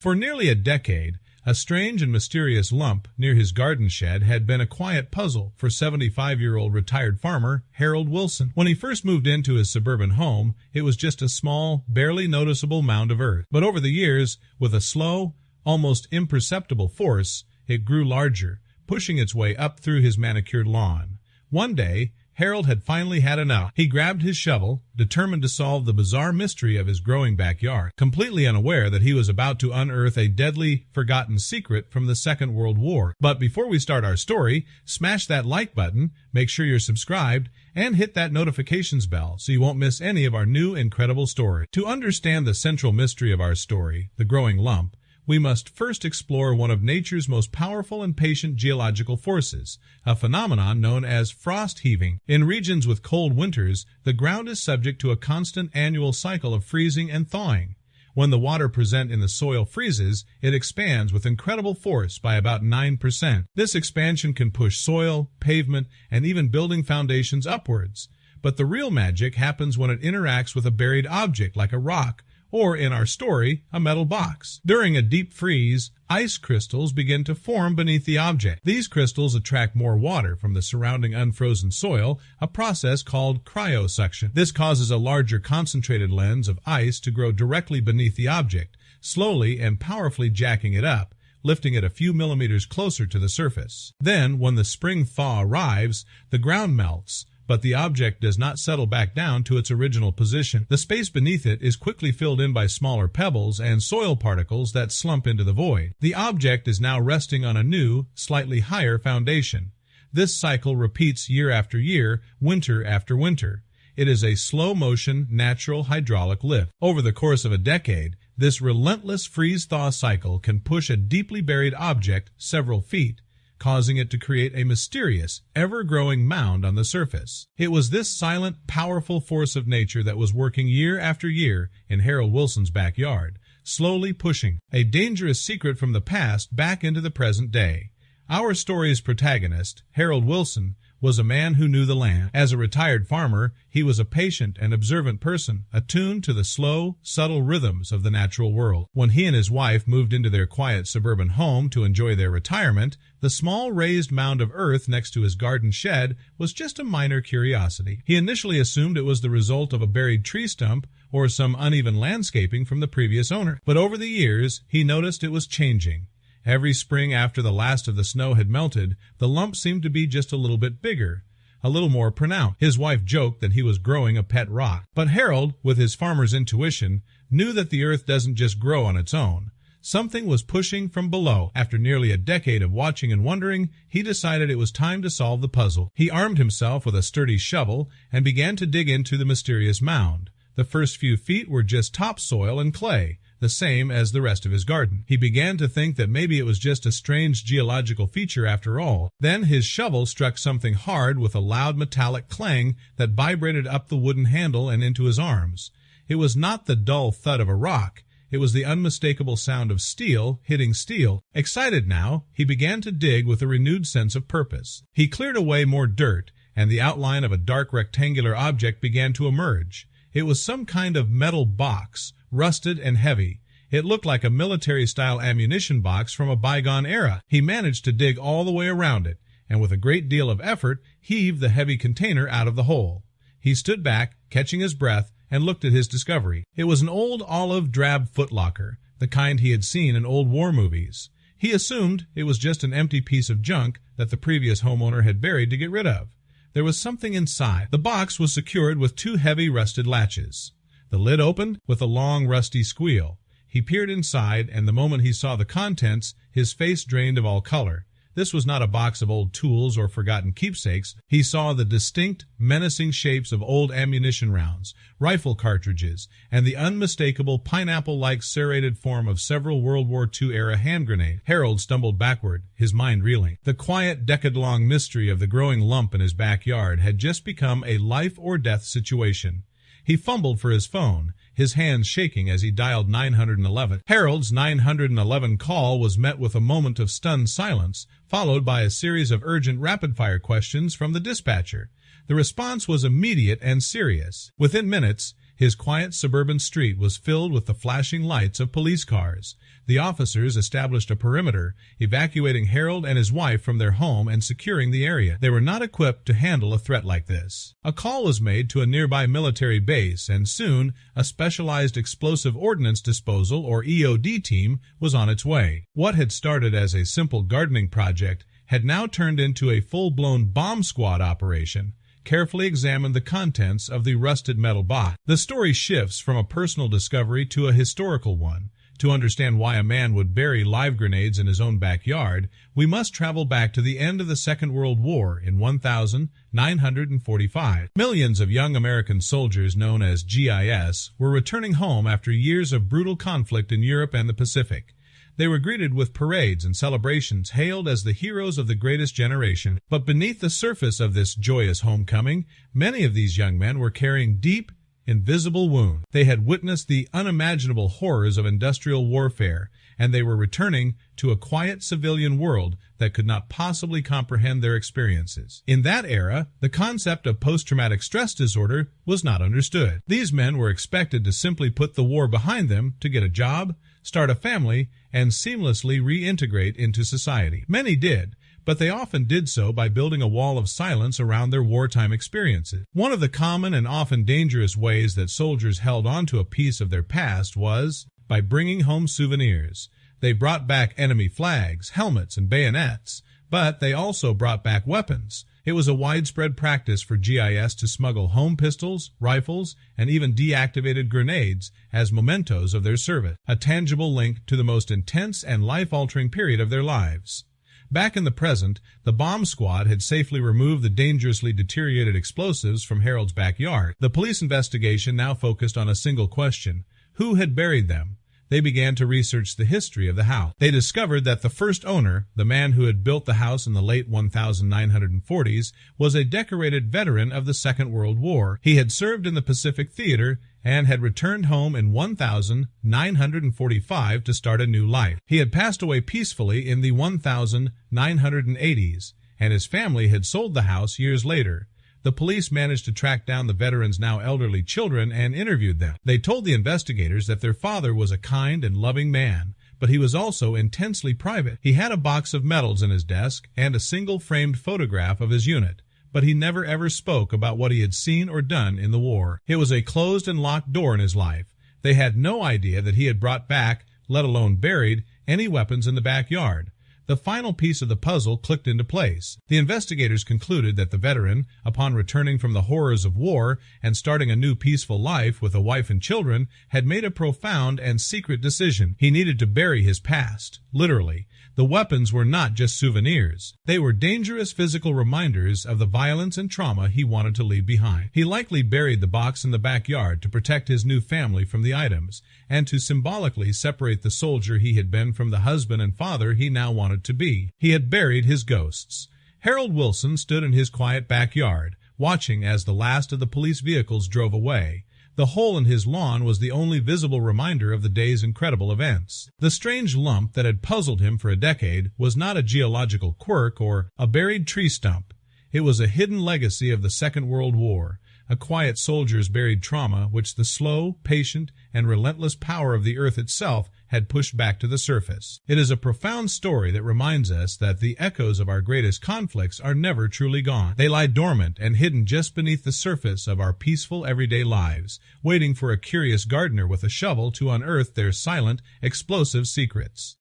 For nearly a decade, a strange and mysterious lump near his garden shed had been a quiet puzzle for 75-year-old retired farmer Harold Wilson. When he first moved into his suburban home, it was just a small, barely noticeable mound of earth. But over the years, with a slow, almost imperceptible force, it grew larger, pushing its way up through his manicured lawn. One day, Harold had finally had enough. He grabbed his shovel, determined to solve the bizarre mystery of his growing backyard, completely unaware that he was about to unearth a deadly, forgotten secret from the Second World War. But before we start our story, smash that like button, make sure you're subscribed, and hit that notifications bell so you won't miss any of our new incredible stories. To understand the central mystery of our story, the growing lump, we must first explore one of nature's most powerful and patient geological forces, a phenomenon known as frost heaving. In regions with cold winters, the ground is subject to a constant annual cycle of freezing and thawing. When the water present in the soil freezes, it expands with incredible force by about 9%. This expansion can push soil, pavement, and even building foundations upwards. But the real magic happens when it interacts with a buried object like a rock, or in our story, a metal box. During a deep freeze, ice crystals begin to form beneath the object. These crystals attract more water from the surrounding unfrozen soil, a process called cryosuction. This causes a larger concentrated lens of ice to grow directly beneath the object, slowly and powerfully jacking it up, lifting it a few millimeters closer to the surface. Then, when the spring thaw arrives, the ground melts, but the object does not settle back down to its original position. The space beneath it is quickly filled in by smaller pebbles and soil particles that slump into the void. The object is now resting on a new, slightly higher foundation. This cycle repeats year after year, winter after winter. It is a slow-motion, natural hydraulic lift. Over the course of a decade, this relentless freeze-thaw cycle can push a deeply buried object several feet, causing it to create a mysterious, ever-growing mound on the surface. It was this silent, powerful force of nature that was working year after year in Harold Wilson's backyard, slowly pushing a dangerous secret from the past back into the present day. Our story's protagonist, Harold Wilson, was a man who knew the land. As a retired farmer, he was a patient and observant person, attuned to the slow, subtle rhythms of the natural world. When he and his wife moved into their quiet suburban home to enjoy their retirement, the small raised mound of earth next to his garden shed was just a minor curiosity. He initially assumed it was the result of a buried tree stump or some uneven landscaping from the previous owner. But over the years, he noticed it was changing. Every spring after the last of the snow had melted, the lump seemed to be just a little bit bigger, a little more pronounced. His wife joked that he was growing a pet rock. But Harold, with his farmer's intuition, knew that the earth doesn't just grow on its own. Something was pushing from below. After nearly a decade of watching and wondering, he decided it was time to solve the puzzle. He armed himself with a sturdy shovel and began to dig into the mysterious mound. The first few feet were just topsoil and clay, the same as the rest of his garden. He began to think that maybe it was just a strange geological feature after all. Then his shovel struck something hard with a loud metallic clang that vibrated up the wooden handle and into his arms. It was not the dull thud of a rock. It was the unmistakable sound of steel hitting steel. Excited now, he began to dig with a renewed sense of purpose. He cleared away more dirt, and the outline of a dark rectangular object began to emerge. It was some kind of metal box, rusted and heavy. It looked like a military-style ammunition box from a bygone era. He managed to dig all the way around it, and with a great deal of effort, heaved the heavy container out of the hole. He stood back, catching his breath, and looked at his discovery. It was an old olive-drab footlocker, the kind he had seen in old war movies. He assumed it was just an empty piece of junk that the previous homeowner had buried to get rid of. There was something inside. The box was secured with two heavy rusted latches. The lid opened with a long, rusty squeal. He peered inside, and the moment he saw the contents, his face drained of all color. This was not a box of old tools or forgotten keepsakes. He saw the distinct, menacing shapes of old ammunition rounds, rifle cartridges, and the unmistakable pineapple-like serrated form of several World War II-era hand grenades. Harold stumbled backward, his mind reeling. The quiet, decade-long mystery of the growing lump in his backyard had just become a life-or-death situation. He fumbled for his phone, his hands shaking as he dialed 911. Harold's 911 call was met with a moment of stunned silence, followed by a series of urgent rapid-fire questions from the dispatcher. The response was immediate and serious. Within minutes, His quiet suburban street was filled with the flashing lights of police cars. The officers established a perimeter, evacuating Harold and his wife from their home and securing the area. They were not equipped to handle a threat like this. A call was made to a nearby military base, and soon a specialized explosive ordnance disposal, or EOD team, was on its way. What had started as a simple gardening project had now turned into a full-blown bomb squad operation. Carefully examined the contents of the rusted metal box. The story shifts from a personal discovery to a historical one. To understand why a man would bury live grenades in his own backyard, we must travel back to the end of the Second World War in 1945. Millions of young American soldiers known as GIS were returning home after years of brutal conflict in Europe and the Pacific. They were greeted with parades and celebrations, hailed as the heroes of the greatest generation. But beneath the surface of this joyous homecoming, many of these young men were carrying deep, invisible wounds. They had witnessed the unimaginable horrors of industrial warfare, and they were returning to a quiet civilian world that could not possibly comprehend their experiences. In that era, the concept of post-traumatic stress disorder was not understood. These men were expected to simply put the war behind them to get a job, start a family, and seamlessly reintegrate into society. Many did, but they often did so by building a wall of silence around their wartime experiences. One of the common and often dangerous ways that soldiers held on to a piece of their past was by bringing home souvenirs. They brought back enemy flags, helmets, and bayonets, but they also brought back weapons. It was a widespread practice for GIS to smuggle home pistols, rifles, and even deactivated grenades as mementos of their service, a tangible link to the most intense and life-altering period of their lives. Back in the present, the bomb squad had safely removed the dangerously deteriorated explosives from Harold's backyard. The police investigation now focused on a single question: who had buried them? They began to research the history of the house. They discovered that the first owner, the man who had built the house in the late 1940s, was a decorated veteran of the Second World War. He had served in the Pacific Theater and had returned home in 1945 to start a new life. He had passed away peacefully in the 1980s, and his family had sold the house years later. The police managed to track down the veteran's now elderly children and interviewed them. They told the investigators that their father was a kind and loving man, but he was also intensely private. He had a box of medals in his desk and a single framed photograph of his unit, but he never ever spoke about what he had seen or done in the war. It was a closed and locked door in his life. They had no idea that he had brought back, let alone buried, any weapons in the backyard. The final piece of the puzzle clicked into place. The investigators concluded that the veteran, upon returning from the horrors of war and starting a new peaceful life with a wife and children, had made a profound and secret decision. He needed to bury his past, literally. The weapons were not just souvenirs. They were dangerous physical reminders of the violence and trauma he wanted to leave behind. He likely buried the box in the backyard to protect his new family from the items, and to symbolically separate the soldier he had been from the husband and father he now wanted to be. He had buried his ghosts. Harold Wilson stood in his quiet backyard, watching as the last of the police vehicles drove away. The hole in his lawn was the only visible reminder of the day's incredible events. The strange lump that had puzzled him for a decade was not a geological quirk or a buried tree stump. It was a hidden legacy of the Second World War, a quiet soldier's buried trauma which the slow, patient, and relentless power of the earth itself had pushed back to the surface. It is a profound story that reminds us that the echoes of our greatest conflicts are never truly gone. They lie dormant and hidden just beneath the surface of our peaceful everyday lives, waiting for a curious gardener with a shovel to unearth their silent, explosive secrets.